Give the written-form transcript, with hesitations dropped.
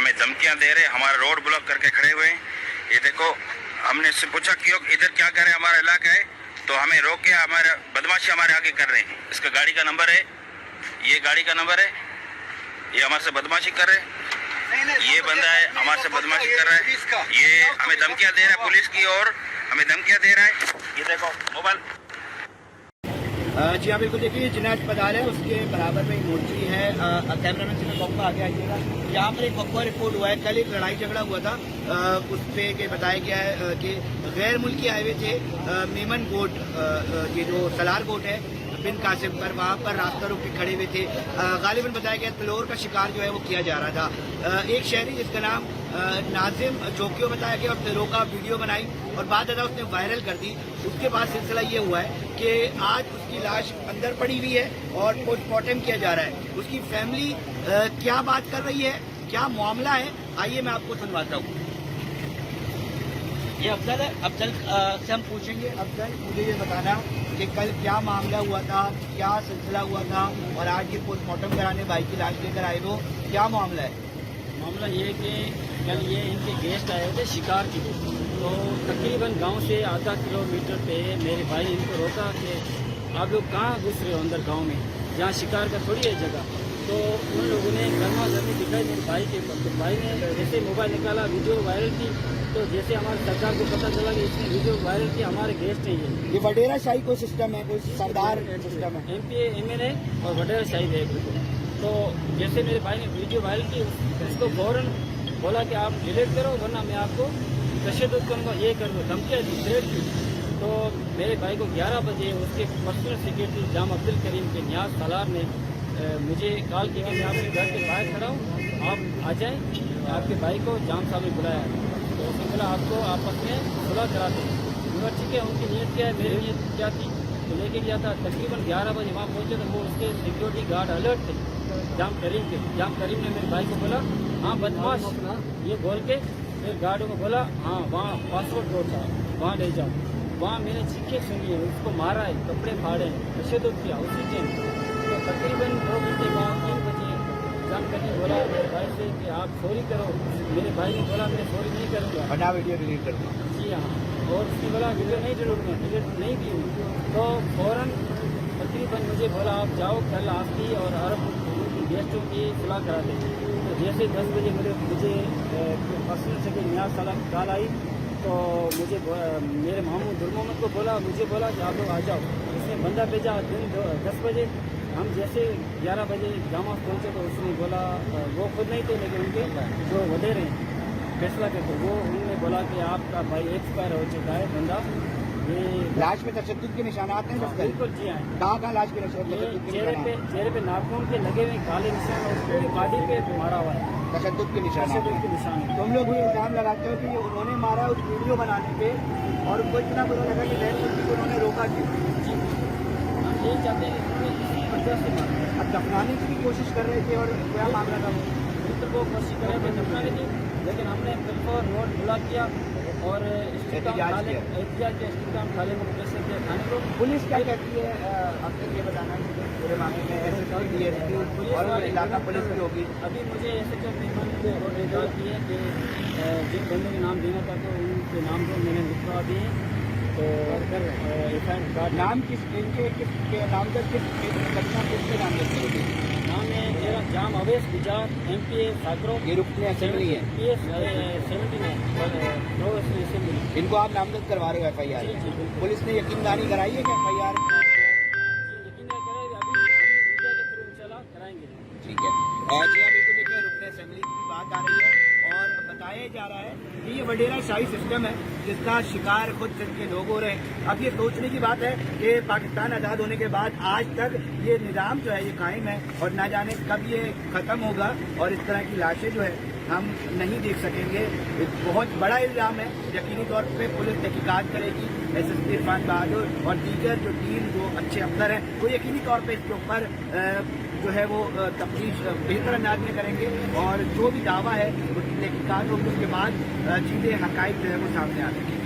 हमें धमकियां दे रहे, हमारा रोड ब्लॉक करके खड़े हुए हैं। ये देखो, हमने इससे पूछा क्यों इधर क्या कर रहे हैं, हमारा इलाका है, तो हमें रोक के हमारा बदमाशी हमारे आगे कर रहे हैं। इसका गाड़ी का नंबर है, ये गाड़ी का नंबर है, ये हमारे से बदमाशी कर रहे हैं। ये बंदा है हमारे से बदमाशी कर रहा है, ये हमें धमकियां दे रहा है, पुलिस की ओर हमें धमकियां दे रहा है। ये देखो मोबाइल। जी हाँ, बिल्कुल। देखिए, जिन्ना अस्पताल है उसके बराबर में मोर्ची है। कैमरामैन से मैं आगे आइएगा। यहाँ पर एक वकवा रिपोर्ट हुआ है, कल एक लड़ाई झगड़ा हुआ था, उस पर बताया गया है कि गैर मुल्की हाईवे थे मेमन गोट, ये जो सलार गोट है बिन कासिम पर, वहाँ पर रास्ता रोक के खड़े हुए थे। गालिबन बताया गया तलोर का शिकार जो है वो किया जा रहा था। एक शहरी जिसका नाम नाजिम चौकियो बताया गया और तलोर का वीडियो बनाई और बाद अदा उसने वायरल कर दी। उसके बाद सिलसिला ये हुआ है कि आज उसकी लाश अंदर पड़ी हुई है और पोस्टमार्टम किया जा रहा है। उसकी फैमिली क्या बात कर रही है, क्या मामला है, आइए मैं आपको सुनवाता हूँ। ये अफजल है, अफजल से हम पूछेंगे। अफजल, मुझे ये बताना कि कल क्या मामला हुआ था, क्या सिलसिला हुआ था और आज ये पोस्टमार्टम कराने भाई की लाश लेकर आए हो, क्या मामला है? मामला ये है कि कल ये इनके गेस्ट आए थे शिकार के लिए, तो तकरीबन गांव से आधा किलोमीटर पे मेरे भाई इनको रोका कि आप लोग कहाँ घुस रहे हो अंदर गांव में, जहाँ शिकार का थोड़ी है जगह। तो उन लोगों ने गर्मा गर्मी दिखाई मेरे भाई के ऊपर। तो भाई ने जैसे मोबाइल निकाला, वीडियो वायरल की, तो जैसे हमारी सरकार को पता चला कि इसने वीडियो वायरल की, हमारे गेस्ट हैं। ये वडेरा शाही कोई सिस्टम है, कोई सरदार सिस्टम है? MP MNA और वडेरा शाही है बिल्कुल। तो जैसे मेरे भाई ने वीडियो वायरल की, उसको फौरन बोला कि आप डिलीट करो वरना मैं आपको तशद्दुद करूँगा, ये कर दो, धमकियाँ दी, थ्रेट की। तो मेरे भाई को 11 बजे उसके पर्सनल सेक्रेटरी जाम अब्दुल करीम के न्याज सालार ने मुझे कॉल किया कि मैं आपके घर के बाहर खड़ा हूँ, आप आ जाएं, आपके भाई को जाम साहब ने बुलाया। तो उसने बोला आपको आपस में सुलह कराते हैं। मैं ठीक है, उनकी नीयत क्या है, मेरी नीयत क्या थी, तो लेके गया था। तकरीबन 11 बजे वहाँ पहुँचे तो वो उसके सिक्योरिटी गार्ड अलर्ट थे जाम करीम के। जाम करीम ने मेरे भाई को बोला हाँ बदमाश, ये बोल के फिर गार्डों को बोला हाँ वहाँ पासपोर्ट रोड था, वहाँ ले जाओ। वहाँ मैंने चीखें सुनी है, उसको मारा है, कपड़े फाड़े हैं, तशद्दुद किया उसी टाइम। तो तकरीबन 2 घंटे बाद 3 बजे जाम करीम बोला मेरे भाई से कि आप सॉरी करो। मेरे भाई ने बोला मैं सॉरी नहीं करूँगा, बना वीडियो डिलीट कर दूँ। जी हाँ। और उसने बोला वीडियो नहीं डिलीट नहीं की। तो फौरन तकरीबन मुझे बोला आप जाओ कल आपकी और अरब गेस्टों की सुलह करा दें। तो जैसे 10 बजे मुझे पर्सनल सेक्रेटरी न्याज साला की कॉल आई, तो मुझे मेरे मामू दुर्मोहम्मद को बोला, मुझे बोला कि आप लोग आ जाओ। उसने बंदा भेजा दिन 10 बजे। हम जैसे 11 बजे जामा पहुँचे तो उसने बोला, वो खुद नहीं थे लेकिन उनके जो वडेरे फैसला करते वो उन्होंने बोला कि आपका भाई एक्सपायर हो चुका है बंदा। ये लाश में तशद्दुद के निशानात हैं? बिल्कुल जी हाँ। कहाँ लाश के तशद्दुद के निशानात? चेहरे पे नाखून के लगे हुए काले निशान और पूरी बॉडी पे मारा हुआ है तशद्दुद के निशानात। तशद्दुद के निशान। तुम लोग भी इल्जाम लगाते हो कि उन्होंने मारा उस वीडियो बनाने पे और उनको इतना बुरा लगा कि गैर मुल्की को उन्होंने रोका क्यों? जी, हम यही चाहते हैं कि किसी वजह से मारा। अब दफनाने की भी कोशिश कर रहे थे और क्या मामला था? मित्र को कोशिश कर रहे थे दफनाने की, लेकिन हमने बिल्कुल रोड खुला किया और एहतियात के इस्तेमाल थाने में कैसे किया थाने को। पुलिस क्या कहती है? आपको ये बताना है मुझे पूरे मामले में SSP DSP और इलाका पुलिस की होगी। अभी मुझे SHO मेहमान ने रिकॉर्ड किए कि जिन बंदों के नाम देना था तो उनके नाम को मैंने लिखवा दिए। तो नाम किस इनके नामजद किसके नामजद करोगे? नाम है मेरा जाम अवेश गुजार MPA साकरो। ये रुकने असेंबली है? PS 79 provincial assembly. इनको आप नामजद करवा रहे हो FIR? जी बिल्कुल। पुलिस ने यकीनदानी कराई है कि FIR? यकीन करें अभी मीडिया के थ्रू इंशाल्लाह कराएंगे। ठीक है जी हाँ, बिल्कुल। देखिए, रुकने असेंबली की भी बात आ रही है और बताया जा रहा है कि ये वडेरा शाही सिस्टम है जिसका शिकार खुद सिंध के लोग हो रहे हैं। अब ये सोचने की बात है कि पाकिस्तान आज़ाद होने के बाद आज तक ये निज़ाम जो है ये कायम है और ना जाने कब ये ख़त्म होगा और इस तरह की लाशें जो है हम नहीं देख सकेंगे। एक बहुत बड़ा इल्ज़ाम है। यकीनी तौर पे पुलिस तहकीकात करेगी, SSP इरफान बहादुर और दीगर जो टीम जो अच्छे अफसर हैं वो यकीनी तौर पे इसके ऊपर जो है वो तफ्तीश बेहतर अंदाज में करेंगे और जो भी दावा है उसकी तहकीकात होगी, उसके बाद चीज़ें हक़ाइक़ जो है वो सामने आ सकेंगी।